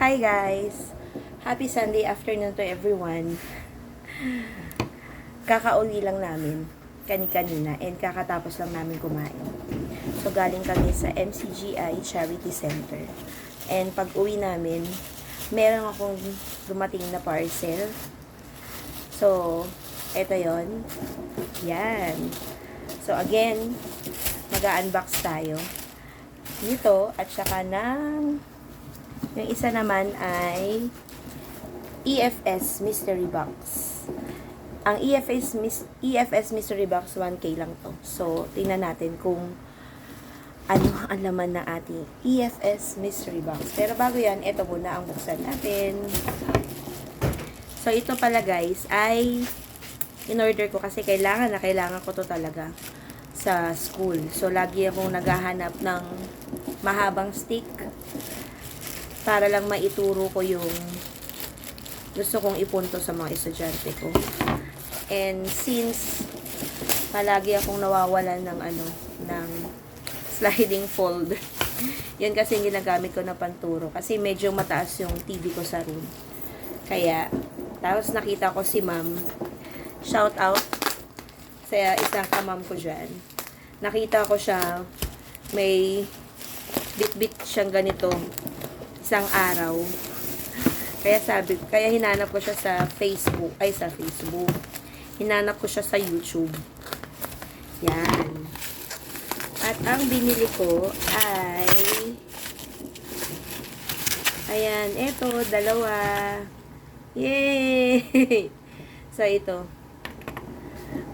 Hi guys! Happy Sunday afternoon to everyone. Kakauwi lang namin kanina and kakatapos lang namin kumain. So galing kami sa MCGI Charity Center. And pag uwi namin, meron akong dumating na parcel. So, eto yon. Yan. So again, mag-unbox tayo nito at saka ng yung isa naman ay EFS Mystery Box. Ang EFS Mystery Box 1K lang to. So, tingnan natin kung ano ang laman ng ating EFS Mystery Box. Pero bago yan, ito muna ang buksan natin. So, ito pala guys ay in-order ko kasi kailangan ko to talaga sa school. So, lagi akong naghahanap ng mahabang stick para lang maituro ko yung gusto kong ipunto sa mga estudyante ko. And since palagi akong nawawalan ng ng sliding folder. Yan kasi ginagamit ko na panturo kasi medyo mataas yung TV ko sa room. Kaya tapos nakita ko si Ma'am. Shout out sa isang kamam ko diyan. Nakita ko siya may bit-bit siyang ganito isang araw. Kaya hinanap ko siya sa Facebook. Hinanap ko siya sa YouTube. Yan. At ang binili ko ay ayan, eto, dalawa. Yay! So, ito.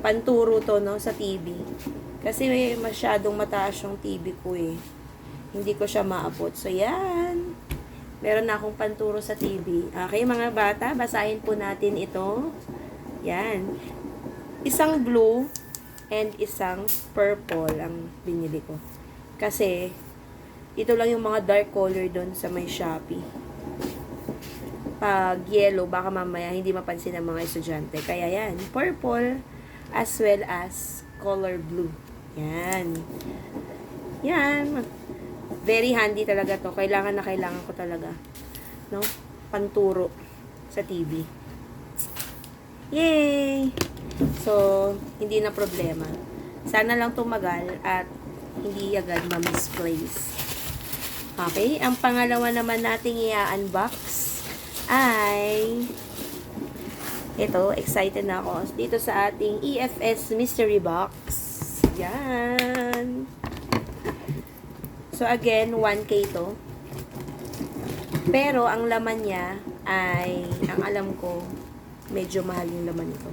Panturo to, no, sa TV. Kasi may masyadong mataas yung TV ko eh. Hindi ko siya maabot. So, yan. Meron na akong panturo sa TV. Okay, mga bata, basahin po natin ito. Yan. Isang blue and isang purple ang binili ko. Kasi, ito lang yung mga dark color doon sa may Shopee. Pag yellow, baka mamaya hindi mapansin ng mga estudyante. Kaya yan, purple as well as color blue. Yan. Yan. Very handy talaga to. Kailangan ko talaga. No? Panturo sa TV. Yay! So, hindi na problema. Sana lang tumagal at hindi agad ma-misplace. Okay? Ang pangalawa naman nating i-unbox ay ito, excited na ako. Dito sa ating EFS Mystery Box. Yan. So, again, 1K to. Pero, ang laman niya ay, ang alam ko, medyo mahal yung laman nito.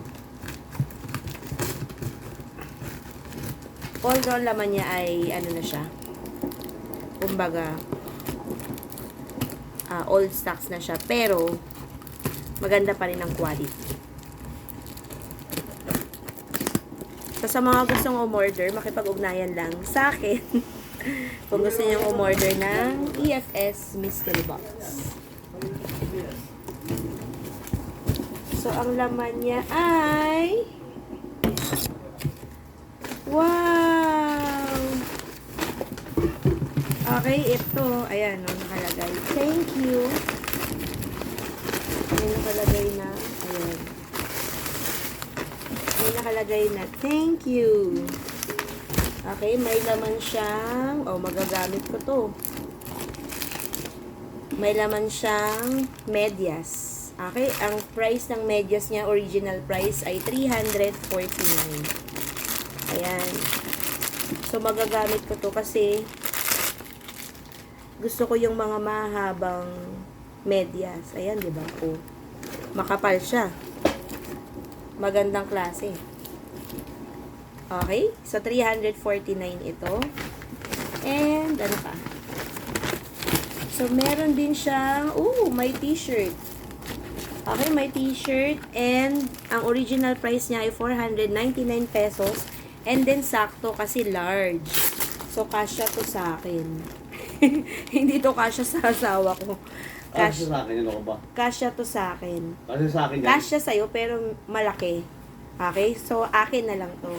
Although, ang laman niya ay, ano na siya, kumbaga, old stocks na siya. Pero, maganda pa rin ang quality. So, sa mga gustong umorder, makipag-ugnayan lang sa akin. Kung gusto niyong umorder ng EFS Mystery Box. So, ang laman niya ay wow! Okay, ito. Ayan, no, nakalagay. Thank you. May nakalagay na. Ayan. May nakalagay na. Thank you. Okay, may laman siyang, magagamit ko to. May laman siyang medyas. Okay, ang price ng medyas niya, original price ay 349. Ayan. So, magagamit ko to kasi gusto ko yung mga mahabang medyas. Ayan, di ba? Makapal siya. Magandang klase. Okay? So, 349 ito. And, ano pa? So, meron din siyang, may t-shirt. Okay, may t-shirt. And, ang original price niya ay 499 pesos. And then, sakto kasi large. So, kasya to sa akin. Hindi to kasya sa asawa ko. Kasya sa akin, ano ba? Kasya to sa akin. Kasya sa akin yan? Kasya sa'yo, pero malaki. Okay? So, akin na lang to.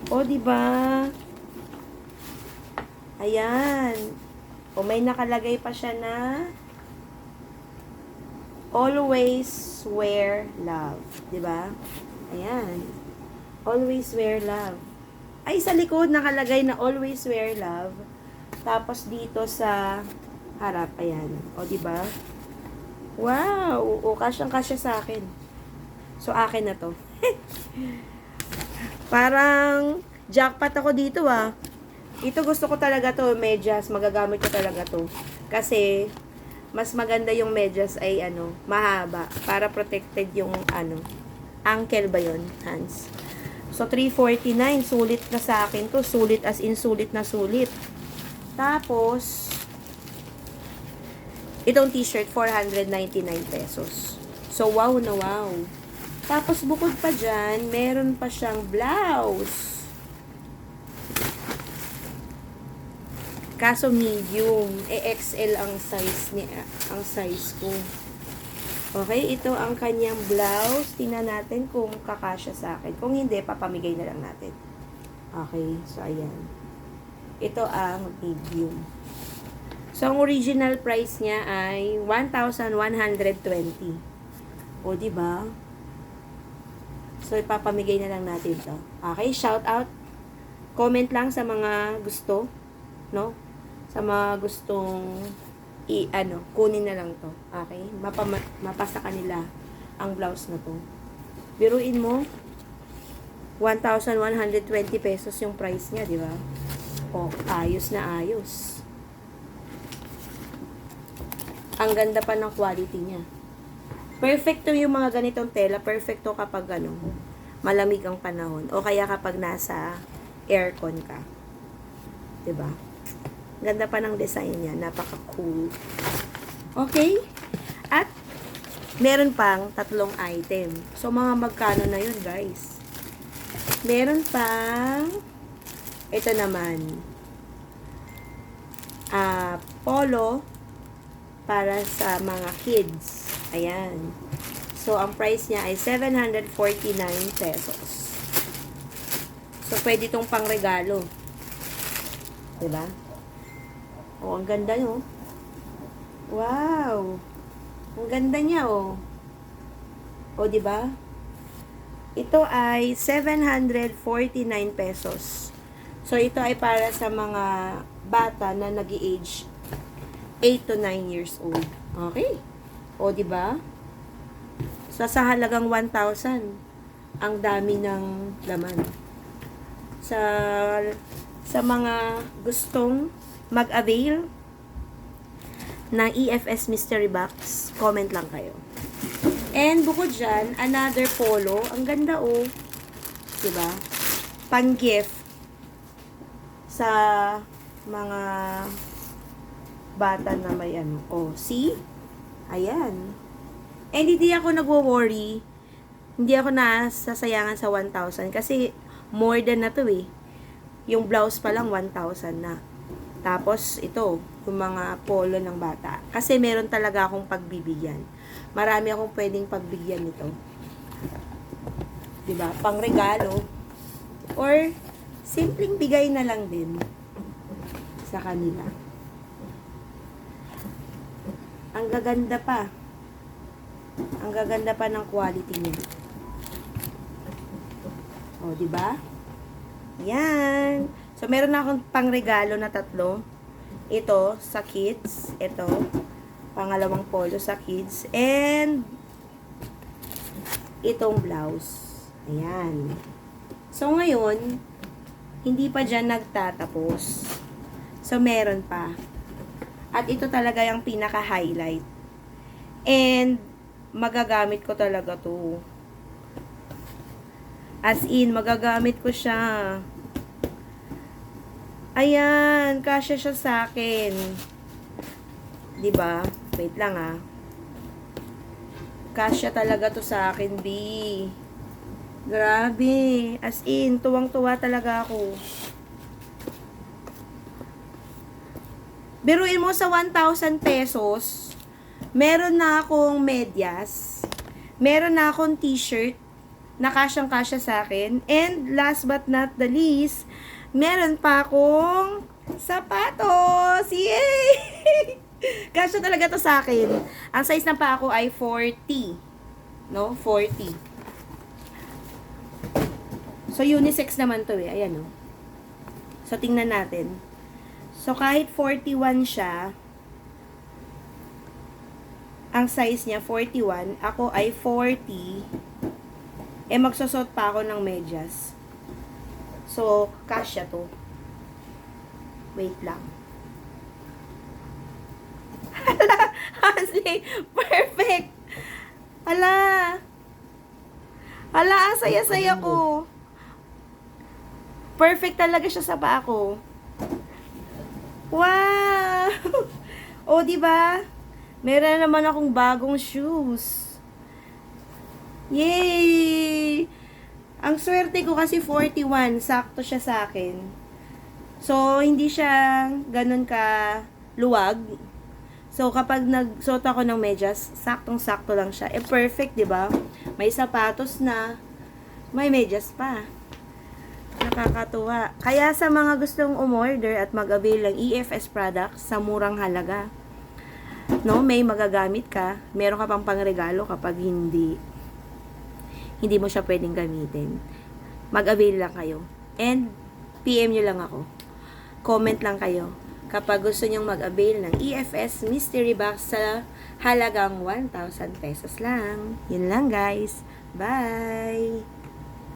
O, diba? Ayan. O may nakalagay pa siya na always wear love. 'Di ba? Ayan. Always wear love. Ay, sa likod nakalagay na always wear love. Tapos dito sa harap, ayan. O, 'di ba? Wow! O, kasyang-kasya sa akin. So, akin na to. Parang jackpot ako dito, ah. Ito gusto ko talaga to, medyas. Magagamit ko talaga to. Kasi, mas maganda yung medyas ay, mahaba. Para protected yung, ankle ba yun, hands. So, 349. Sulit na sa akin to. Sulit as in sulit na sulit. Tapos, itong t-shirt, 499 pesos. So, wow na wow. Tapos, bukod pa dyan, meron pa siyang blouse. Kaso medium. XL ang size ko. Okay, ito ang kanyang blouse. Tingnan natin kung kakasya sa akin. Kung hindi, papamigay na lang natin. Okay, so ayan. Ito ang medium. So, ang original price niya ay 1,120. O, diba? So, ipapamigay na lang natin to. Okay, shout out. Comment lang sa mga gusto, no? Sa mga gustong kunin na lang to. Okay? Mapasa kanila ang blouse na to. Biruin mo, 1,120 pesos yung price niya, di ba? O, ayos na ayos. Ang ganda pa ng quality niya. Perfecto yung mga ganitong tela. Perfecto kapag malamig ang panahon. O kaya kapag nasa aircon ka. Diba? Ganda pa ng design niya. Napaka-cool. Okay? At, meron pang 3 item. So, mga magkano na yun, guys? Meron pang, ito naman, polo para sa mga kids. Ayan. So, ang price niya ay 749 pesos. So, pwede itong pangregalo. Diba? Oh, ang ganda nyo. Wow! Ang ganda niya, oh. O, diba? Ito ay 749 pesos. So, ito ay para sa mga bata na nag-age 8 to 9 years old. Okay? O, diba? So, sa halagang 1,000, ang dami ng laman. Sa mga gustong mag-avail ng EFS Mystery Box, comment lang kayo. And bukod dyan, another polo. Ang ganda, oh. Diba? Pang-gift sa mga bata na may Oh, see? Ayan. And hindi ako nagwo-worry. Hindi ako nasasayangan sa 1,000 kasi more than na to, eh. Yung blouse pa lang 1,000 na. Tapos, ito, yung mga polo ng bata. Kasi meron talaga akong pagbibigyan. Marami akong pwedeng pagbigyan nito. Diba? Pang regalo. Or, simpleng bigay na lang din sa kanila. Ang gaganda pa. Ang gaganda pa ng quality niya. O, diba? Yan. So, meron na akong pangregalo na 3. Ito, sa kids. Ito, pangalawang polo sa kids. And, itong blouse. Ayan. So, ngayon, hindi pa dyan nagtatapos. So, meron pa. At ito talaga yung pinaka-highlight. And, magagamit ko talaga to. As in, magagamit ko siya. Ayan, kasya siya sa akin. Diba? Wait lang, ah. Kasya talaga to sa akin, B. Grabe. As in, tuwang-tuwa talaga ako. Biruin mo sa 1,000 pesos, meron na akong medyas, meron na akong t-shirt, na kasyang-kasya sa akin, and last but not the least, meron pa akong sapatos! Yay! Kasya talaga to sa akin. Ang size ng paa ko ay 40. No? 40. So, unisex naman to eh. Ayan, no? So, tingnan natin. So, kahit 41 siya, ang size niya 41, ako ay 40, magsusot pa ako ng medyas. So, kasya to. Wait lang. Hala, Hansley, perfect. Hala. Hala, ang saya-saya ko. Perfect talaga siya sa paa ko. Wow! O, di ba? Meron naman akong bagong shoes. Yay! Ang swerte ko kasi 41, sakto siya sa akin. So, hindi siya ganun ka luwag. So, kapag nagsuot ako ng medyas, saktong-sakto lang siya. Perfect, di ba? May sapatos na, may medyas pa. Nakakatuwa. Kaya sa mga gustong umorder at mag-avail ng EFS products sa murang halaga, no, may magagamit ka, meron ka pang pangregalo kapag hindi mo siya pwedeng gamitin. Mag-avail lang kayo. And, PM nyo lang ako. Comment lang kayo kapag gusto nyong mag-avail ng EFS Mystery Box sa halagang 1,000 pesos lang. Yun lang guys. Bye!